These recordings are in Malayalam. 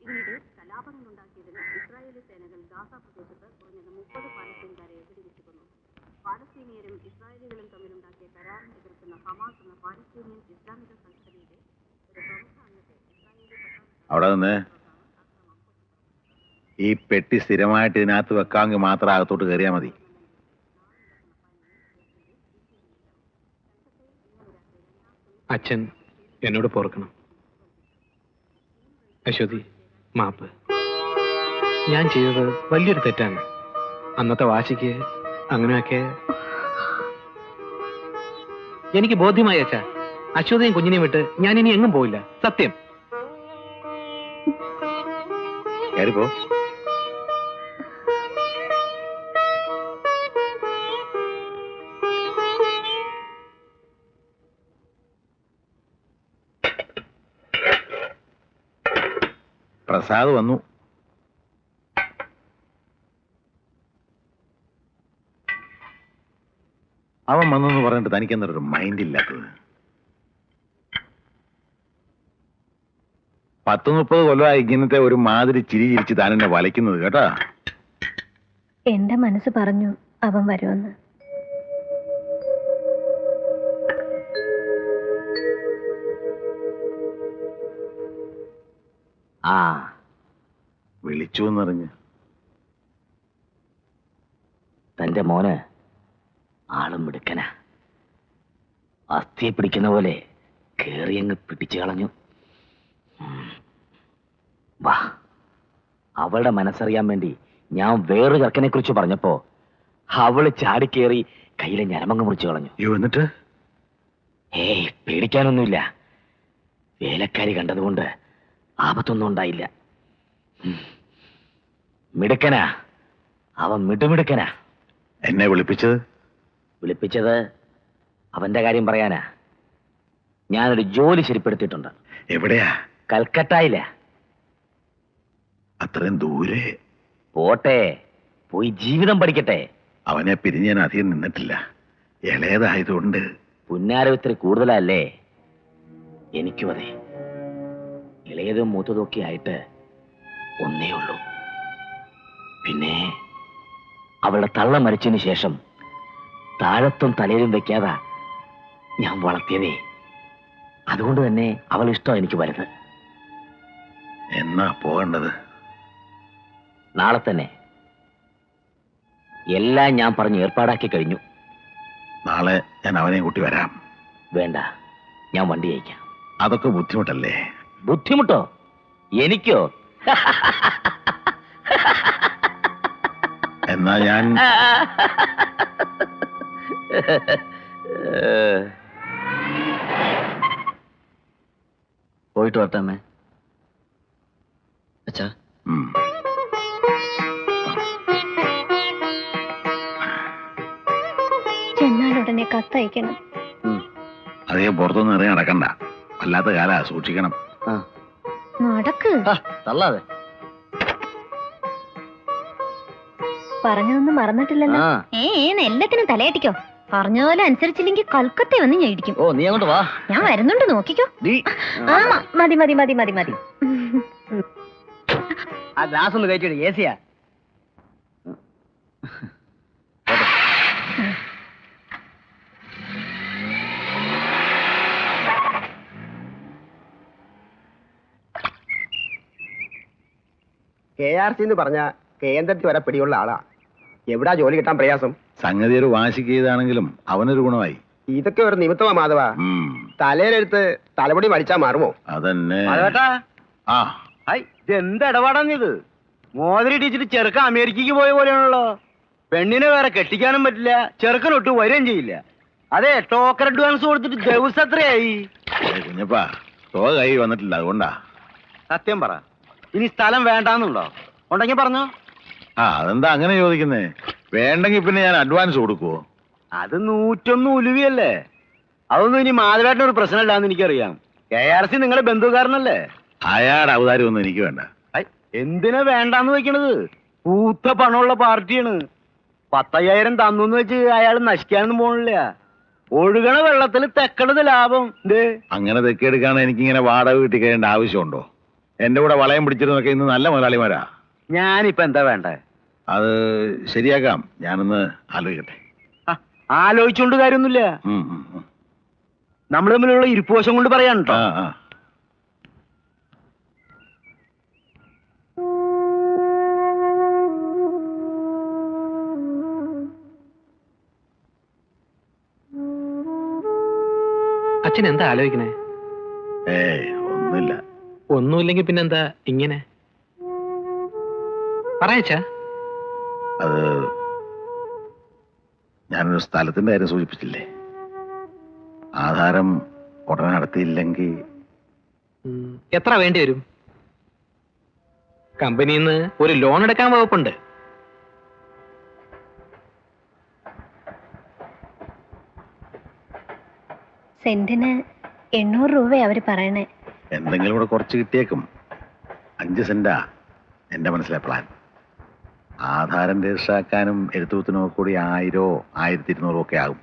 ഇതിനിടെ കലാപങ്ങളുണ്ടാക്കിയതിന് ഇസ്രായേലി സേനകൾ ഗാസ പ്രദേശത്ത് കുറഞ്ഞത് 30 പാലസ്തീൻകാരെ വെടിവെച്ചു കൊന്നു. പാലസ്തീനിയരും ഇസ്രായേലികളും തമ്മിലുണ്ടാക്കിയ കരാറിനെ എതിർക്കുന്ന ഹമാസ് എന്ന പാലസ്തീനിയൻ ഇസ്ലാമിക സംഘടനയിലെ ഒരു പ്രമുഖ അംഗത്തെ അവിടെ ഈ പെട്ടി സ്ഥിരമായിട്ട് ഇതിനകത്ത് വെക്കാമെങ്കിൽ മാത്രം അകത്തോട്ട് കയറിയാൽ മതി. അച്ഛൻ എന്നോട് പൊറുക്കണം. അശ്വതി, മാപ്പ്. ഞാൻ ചെയ്തത് വലിയൊരു തെറ്റാണ്. അന്നത്തെ വാശിക്ക് അങ്ങനെയൊക്കെ എനിക്ക് ബോധ്യമായി. അച്ഛാ, അശ്വതിയും കുഞ്ഞിനെയും വിട്ട് ഞാൻ ഇനി എങ്ങും പോയില്ല. സത്യം. കയറിപ്പോ. പ്രസാദ് വന്നു. അവൻ വന്നെന്ന് പറഞ്ഞിട്ട് തനിക്ക് എന്തൊരു മൈൻഡ് ഇല്ലാത്തത്. 10-30 കൊല്ലമായി ഇങ്ങനത്തെ ഒരു മാതിരി ചിരി ചിരിച്ച് താൻ എന്നെ വലയ്ക്കുന്നത് കേട്ടാ. എന്റെ മനസ്സ് പറഞ്ഞു അവൻ വരുമെന്ന്. ആ വിളിച്ചു എന്നറിഞ്ഞ്. തന്റെ മോന് ആളും മിടുക്കനാ. അസ്ഥിയെ പിടിക്കുന്ന പോലെ കേറിയങ്ങ് പിടിച്ചു കളഞ്ഞു. വാ, അവളുടെ മനസ്സറിയാൻ വേണ്ടി ഞാൻ വേറൊരു ചെറുക്കനെ കുറിച്ച് പറഞ്ഞപ്പോ അവള് ചാടിക്കേറി കയ്യിലെ ഞരമ്പങ്ങ് മുറിച്ചു കളഞ്ഞു. എന്നിട്ട് ഏയ്, പേടിക്കാനൊന്നുമില്ല. വേലക്കാരി കണ്ടതുകൊണ്ട് ആപത്തൊന്നും ഉണ്ടായില്ല. മിടുക്കനാ അവൻ, മിടുമിടുക്കനാ. എന്നെ വിളിപ്പിച്ചത് അവന്റെ കാര്യം പറയാനാ. ഞാനൊരു ജോലി ശരിപ്പെടുത്തിയിട്ടുണ്ട്. എവിടെയാ? കൽക്കട്ടയില. അത്രയും ദൂരെ? പോട്ടെ, പോയി ജീവിതം പഠിക്കട്ടെ. അവനെ പിരിഞ്ഞ് ഞാൻ അധികം നിന്നിട്ടില്ല. ഇളയതായതുകൊണ്ട്. പുന്നാരം ഇത്തിരി കൂടുതലല്ലേ? എനിക്കും അതെ. ഇളയതും മൂത്തതും ഒക്കെ ആയിട്ട് ഒന്നേ ഉള്ളൂ. പിന്നെ അവളുടെ തള്ള മരിച്ചതിന് ശേഷം താഴത്തും തലയിലും വെക്കാതെ ഞാൻ വളർത്തിയതേ. അതുകൊണ്ട് തന്നെ അവൾ ഇഷ്ടം എനിക്ക് വരുന്നത്. എന്നാ പോകേണ്ടത്? നാളെ തന്നെ. എല്ലാം ഞാൻ പറഞ്ഞ് ഏർപ്പാടാക്കി കഴിഞ്ഞു. നാളെ ഞാൻ അവനെയും കൂട്ടി വരാം. വേണ്ട, ഞാൻ വണ്ടി അയക്കാം. അതൊക്കെ ബുദ്ധിമുട്ടല്ലേ? ബുദ്ധിമുട്ടോ? എനിക്കോ? എന്നാ ഞാൻ പോയിട്ട് വരട്ടെ അച്ഛാ. ചെന്നാലുടനെ കത്തയക്കണം. അധികം പുറത്തൊന്നും ഇറങ്ങി നടക്കണ്ട. വല്ലാത്ത കാലാ, സൂക്ഷിക്കണം. നടക്ക്. തള്ളാതെ. പറഞ്ഞതൊന്നും മറന്നിട്ടില്ലല്ലോ. എല്ലാത്തിനും തലയടിക്കോ. പറഞ്ഞ പോലെ അനുസരിച്ചില്ലെങ്കിൽ കൽക്കത്ത വന്ന് ഞാൻ ഇടിക്കും. ഓ, നീ അങ്ങോട്ട് വാ. ഞാൻ വരുന്നുണ്ട്, നോക്കിക്കോ. ആമാ, മതി മതി മതി മതി മതി. ആ ഗ്ലാസ് ഒന്ന് കഴിച്ചിട്ട്. ഏസിയാ? KRC എന്ന് പറഞ്ഞ കേന്ദ്രത്തിൽ വരെ പിടിയുള്ള ആളാ. എവിടാ ജോലി കിട്ടാൻ പ്രയാസം? സംഗതി ഒരു വാശിക്ക് ചെയ്താണെങ്കിലും അവനൊരു ഗുണമായി. ഇതൊക്കെ ഒരു നിമിത്തമാ മാധവ. തലയിലെടുത്ത് തലമുടി മടിച്ചാ മാറുമോ? അതന്നെ. എന്ത് ഇടപാടാന്നിത്? മോതിരി ടീച്ചർ ചെറുക്കൻ അമേരിക്കക്ക് പോയ പോലെയാണല്ലോ. പെണ്ണിനെ വേറെ കെട്ടിക്കാനും പറ്റില്ല, ചെറുക്കനൊട്ട് വരികയും ചെയ്യില്ല. അതെ, ടോക്കൺ അഡ്വാൻസ് കൊടുത്തിട്ട് ദിവസം എത്രയായി? കുഞ്ഞപ്പാ, തുക കൈ വന്നിട്ടില്ല, അതുകൊണ്ടാ. സത്യം പറ, ഇനി സ്ഥലം വേണ്ടാന്നുണ്ടോ? ഉണ്ടെങ്കിൽ പറഞ്ഞോ. അതെന്താ അങ്ങനെ ചോദിക്കുന്നേ? വേണ്ടെങ്കിൽ പിന്നെ ഞാൻ അഡ്വാൻസ് കൊടുക്കുവോ? അത് 101 ഉലുവിയല്ലേ. അതൊന്നും ഇനി മാധവേട്ടനൊരു പ്രശ്നമില്ലാന്ന് എനിക്കറിയാം. KRC നിങ്ങളുടെ ബന്ധുക്കാരനല്ലേ? അയാളുടെ അവതാരം ഒന്നും എനിക്ക് വേണ്ട. എന്തിനാ വേണ്ടാന്ന് വെക്കണത്? പൂത്ത പണമുള്ള പാർട്ടിയാണ്. 10,000 തന്നു വെച്ച് അയാൾ നശിക്കാനൊന്നും പോണില്ല. ഒഴുകണ വെള്ളത്തിൽ തെക്കണത് ലാഭം. അങ്ങനെ തെക്കെടുക്കാണ് എനിക്കിങ്ങനെ വാടക കിട്ടി കഴിയേണ്ട ആവശ്യമുണ്ടോ? എന്റെ കൂടെ വളയം പിടിച്ചിരുന്നൊക്കെ ഇന്ന് നല്ല മുതലാളിമാരാ. ഞാനിപ്പോ എന്താ വേണ്ടേ? അത് ശരിയാക്കാം, ഞാനൊന്ന് ആലോചിക്കട്ടെ. ആലോചിച്ചോണ്ട് കാര്യമൊന്നുമില്ല. നമ്മൾ തമ്മിലുള്ള ഇരിപ്പുവശം കൊണ്ട് പറയാൻ കേട്ടോ. അച്ഛൻ എന്താ ആലോചിക്കണേ? ഒന്നുമില്ല. ഒന്നുമില്ലെങ്കിൽ പിന്നെന്താ ഇങ്ങനെ പറയച്ചാ? അത് ഞാനൊരു സ്ഥലത്തിന്റെ കാര്യം സൂചിപ്പിച്ചില്ലേ, ആധാരം ഉടനെ നടത്തിയില്ലെങ്കിൽ. എത്ര വേണ്ടി വരും? കമ്പനിയിൽ നിന്ന് ഒരു ലോൺ എടുക്കാൻ വകുപ്പുണ്ട്. സെന്റിന് 800 രൂപ അവര് പറയണേ. എന്തെങ്കിലും കൂടെ കുറച്ച് കിട്ടിയേക്കും. 5 സെന്റാ എന്റെ മനസ്സിലെ പ്ലാൻ. ആധാരം രജിസ്റ്ററാക്കാനും എഴുത്തുകുത്തിനും കൂടി 1000 1200 ഒക്കെ ആകും.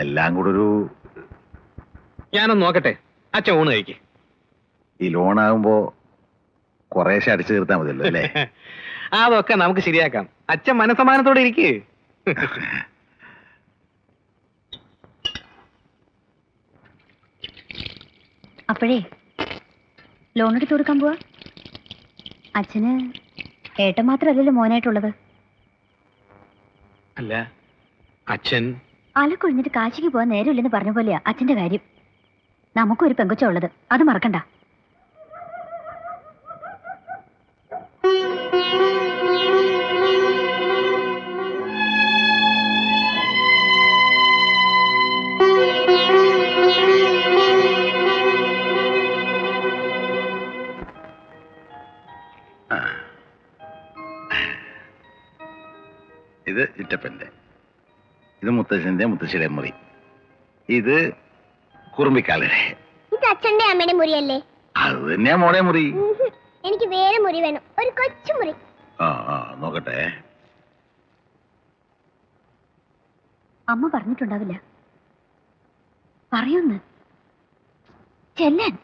എല്ലാം കൂടെ ഒരു. ഞാനൊന്ന് നോക്കട്ടെ. അച്ഛൻ ഊണ് കഴിക്ക്. ഈ ലോണാകുമ്പോ കുറേശ്ശെ അടിച്ചു തീർത്താൽ മതിയല്ലോ അല്ലേ? അതൊക്കെ നമുക്ക് ശരിയാക്കാം. അച്ഛൻ മനസ്സമാനത്തോടെ ഇരിക്കേ. അപ്പോഴേ ലോൺ എടുത്ത് കൊടുക്കാൻ പോവാ. അച്ഛന് ഏട്ടൻ മാത്രമല്ലല്ലോ മോനായിട്ടുള്ളത്. അല്ല, അച്ഛൻ അലക്കൊഴിഞ്ഞിട്ട് കാശിക്ക് പോകാൻ നേരമില്ലെന്ന് പറഞ്ഞ പോലെയാ അച്ഛന്റെ കാര്യം. നമുക്കൊരു പെങ്കൊച്ച ഉള്ളത്, അത് മറക്കണ്ട. ഇത് ചിറ്റപ്പന്റെ, ഇത് മുത്തശ്ശന്റെ മുത്തശ്ശിയുടെ മുറി, ഇത് കുറുമ്പിക്കാലരെ. ഇത് അച്ഛന്റെ അമ്മയുടെ മുറിയല്ലേ? അത് തന്നെയാ മോളെ മുറി. എനിക്ക് വേറെ മുറി വേണം, ഒരു കൊച്ചു മുറി. നോക്കട്ടെ. അമ്മ പറഞ്ഞിട്ടുണ്ടാവില്ല, പറയൊന്ന് ചെല്ലാൻ.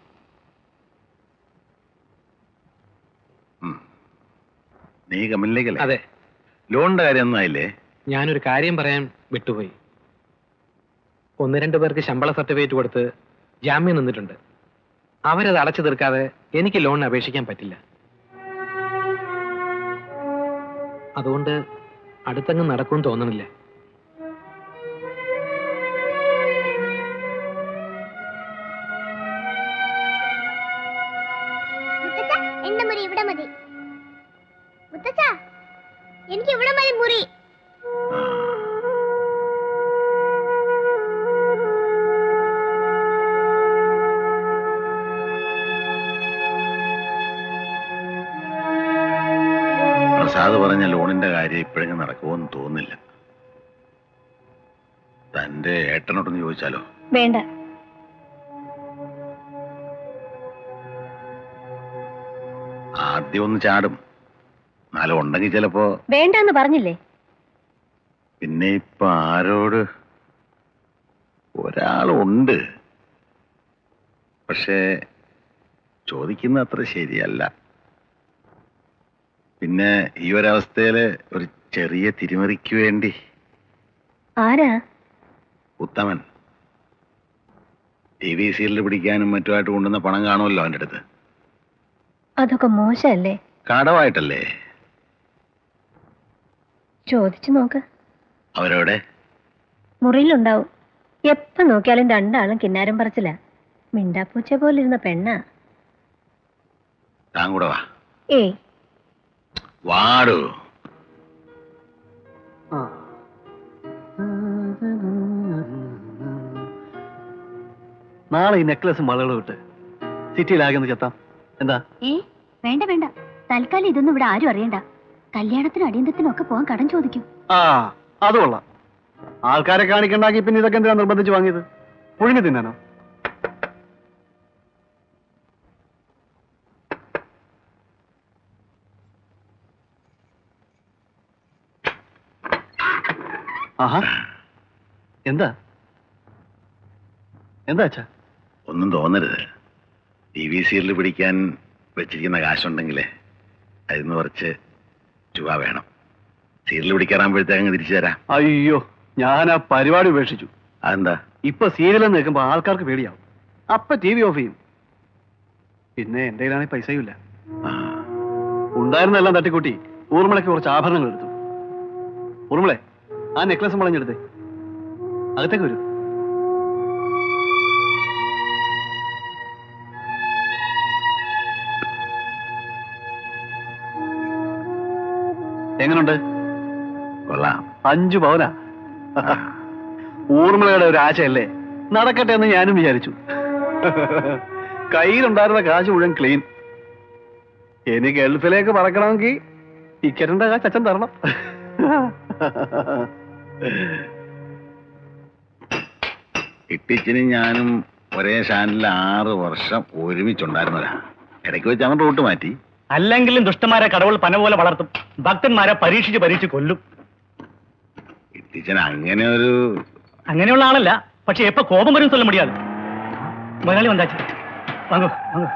നീ കമ്പനിയിലേക്കല്ലേ? അതെ. ലോണിന്റെ കാര്യം ഒന്നും ആയില്ലേ? ഞാനൊരു കാര്യം പറയാൻ വിട്ടുപോയി. 1-2 പേർക്ക് ശമ്പള സർട്ടിഫിക്കറ്റ് കൊടുത്ത് ജാമ്യം നിന്നിട്ടുണ്ട്. അവരത് അടച്ചു തീർക്കാതെ എനിക്ക് ലോണിന് അപേക്ഷിക്കാൻ പറ്റില്ല. അതുകൊണ്ട് അടുത്തെങ്ങും നടക്കുമെന്ന് തോന്നണില്ല. എന്റെ മുറി ഇവിടെ മതി. മുത്തച്ഛ, എനിക്ക് ഇവിടെ മതി മുറി. പ്രസാദ് പറഞ്ഞ ലോണിന്റെ കാര്യം ഇപ്പോഴെങ്കിലും നടക്കുമെന്ന് തോന്നുന്നില്ല. തന്റെ ഏട്ടനോടൊന്ന് ചോദിച്ചാലോ? വേണ്ട. ആദ്യം ഒന്ന് ചാടും, എന്നാലും ഉണ്ടെങ്കിൽ ചിലപ്പോ. വേണ്ടെന്ന് പറഞ്ഞില്ലേ? പിന്നെ ഇപ്പൊ ആരോട്? ഒരാളുണ്ട്, പക്ഷേ ചോദിക്കുന്ന അത്ര ശരിയല്ല. പിന്നെ ഈ ഒരവസ്ഥയില് ഒരു ചെറിയ തിരിമറിക്ക് വേണ്ടി. ആരാ? ഉത്തമൻ. TV സീരിയൽ പിടിക്കാനും മറ്റുമായിട്ട് കൊണ്ടുവന്ന പണം കാണുമല്ലോ അവൻ്റെ അടുത്ത്. അതൊക്കെ മോശമല്ലേ? കടവായിട്ടല്ലേ? ചോദിച്ചു നോക്ക്. അവരവിടെ മുറിയിലുണ്ടാവും. എപ്പോ നോക്കിയാലും രണ്ടാളും കിന്നാരം പറച്ചില്ല. മിണ്ടാപ്പൂച്ച പോലിരുന്ന പെണ്ണാ. താൻ കൂടെ വാ. ഏയ് വാടു. നാളെ ഈ നെക്ലസ് മലകൾ വിട്ട് സിറ്റിയിലാകുന്ന ചെത്താം. എന്താ? വേണ്ട വേണ്ട, തൽക്കാലം ഇതൊന്നും ഇവിടെ ആരും അറിയണ്ട. കല്യാണത്തിനും അടിയന്തത്തിനും ഒക്കെ പോകാൻ കടം ചോദിക്കും. അത് കൊള്ളാം. ആൾക്കാരെ കാണിക്കണ്ടാക്കി പിന്നെ ഇതൊക്കെ എന്തിനാ നിർബന്ധിച്ച് വാങ്ങിയത്? പുഴുങ്ങി തിന്നാനോ? ആഹാ, എന്താ എന്താ അച്ഛാ? ഒന്നും തോന്നരുത്. TV സീരിയൽ പിടിക്കാൻ വെച്ചിരിക്കുന്ന കാശുണ്ടെങ്കിലേ അതിന്ന് കുറച്ച് രൂപ വേണം. സീരിയൽ പിടിക്കാറാകുമ്പോഴത്തേക്ക് തിരിച്ചു തരാം. അയ്യോ, ഞാൻ ആ പരിപാടി ഉപേക്ഷിച്ചു. അതെന്താ? ഇപ്പൊ സീരിയൽ നിൽക്കുമ്പോ ആൾക്കാർക്ക് പേടിയാവും. അപ്പൊ TV ഓഫ് ചെയ്യും. പിന്നെ എന്റെ കയ്യിലാണെങ്കിൽ പൈസയും ഇല്ല. ഉണ്ടായിരുന്നെല്ലാം തട്ടിക്കൂട്ടി ഊർമിളയ്ക്ക് കുറച്ച് ആഭരണങ്ങൾ എടുത്തു. ഊർമിളെ, ആ നെക്ലസ് വളഞ്ഞെടുത്തേ. അകത്തേക്ക് വരൂ. എങ്ങനുണ്ട്? കൊള്ളാം. 5 പവനാ. ഊർമിളയുടെ ഒരു ആശയല്ലേ, നടക്കട്ടെ എന്ന് ഞാനും വിചാരിച്ചു. കയ്യിലുണ്ടായിരുന്ന കാശ് മുഴുവൻ ക്ലീൻ. ഇനി ഗൾഫിലേക്ക് പറക്കണമെങ്കിൽ ടിക്കറ്റിന്റെ കാശ് അച്ഛൻ തരണം. ഇട്ടിച്ചിനും ഞാനും ഒരേ ചാനലിൽ 6 വർഷം ഒരുമിച്ചുണ്ടായിരുന്നവരാ. ഇടയ്ക്ക് വെച്ച് അവൻ റൂട്ട് മാറ്റി. അല്ലെങ്കിലും ദുഷ്ടന്മാരെ കടവുൾ പന പോലെ വളർത്തും, ഭക്തന്മാരെ പരീക്ഷിച്ച് കൊല്ലും. ഇട്ടിച്ചൻ അങ്ങനെയുള്ള ആളല്ല, പക്ഷെ എപ്പോ കോപം വരും சொல்ல முடியாது. മുതലാളി വന്നാച്ചു. വാങ്ങോ വാങ്ങോ.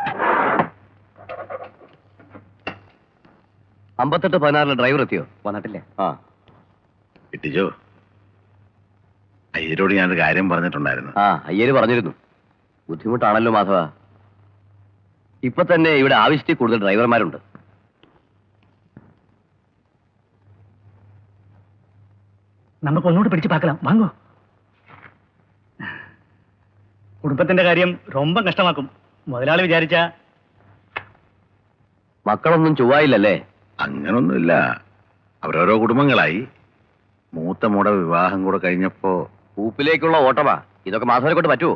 58-16 ഡ്രൈവർ എത്തിയോ? വന്നിട്ടില്ലേ? ഇട്ടിച്ചോ, അയ്യരോട് ഞാനൊരു കാര്യം പറഞ്ഞിട്ടുണ്ടായിരുന്നു. അയ്യര് പറഞ്ഞിരുന്നു. ബുദ്ധിമുട്ടാണല്ലോ മാധവ. ഇപ്പൊ തന്നെ ഇവിടെ ആവശ്യത്തിൽ കൂടുതൽ ഡ്രൈവർമാരുണ്ട്. നമുക്ക് ഒന്നുകൂടി പിടിച്ചു പാക്കണം. വാങ്ങോ. കുടുംബത്തിന്റെ കാര്യം ரொம்ப കഷ്ടമാക്കും. മുതലാളി വിചാരിച്ച മക്കളൊന്നും ചൊവ്വായില്ലല്ലേ? അങ്ങനൊന്നുമില്ല, അവരോരോ കുടുംബങ്ങളായി. മൂത്ത മോടെ വിവാഹം കൂടെ കഴിഞ്ഞപ്പോ ഊപ്പിലേക്കുള്ള ഓട്ടമാ. ഇതൊക്കെ മാധവനെ കൊണ്ട് പറ്റുമോ?